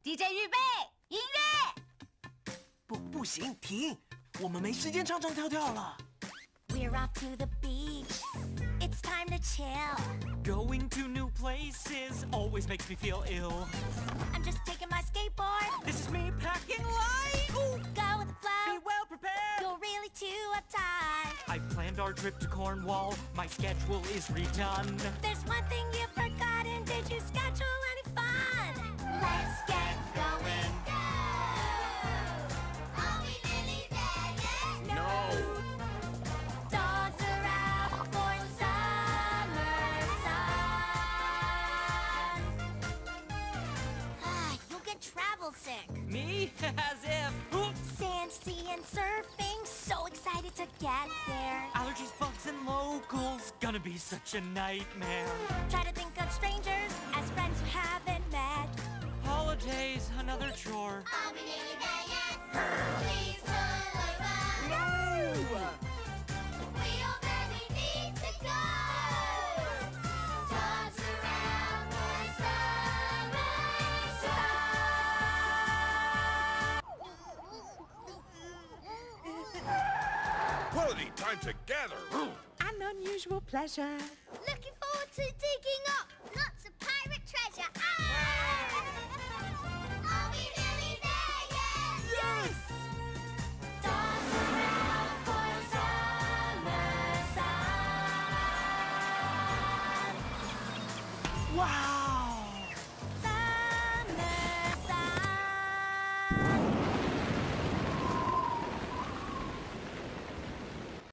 DJ 预备，音乐。不行，停！我们没时间唱唱跳跳了。We're off to the beach. It's time to chill. Going to new places always makes me feel ill. I'm just taking my skateboard. This is me packing light. Ooh, go with the flow. Be well prepared. You're really too uptight. I've planned our trip to Cornwall. My schedule is redone. There's one thing you've forgotten. Did you schedule any fun? Let's get going. Go! Are we really there yet? No. Dogs are out for summer sun. You'll get travel sick. Me? As if. Sand, sea, and surfing. So excited to get there. Allergies, bugs, and locals. Gonna be such a nightmare. Try to think of strangers as friends who haven't met. Holidays, another chore. Are we nearly there yet? Please pull over. No! We all really need to go. Dogs around for summer sun. Quality time together. An unusual pleasure. Looking forward to digging up lots of pirate treasure. Are we really there yet? Yes! Dogs around for summer sun. Wow!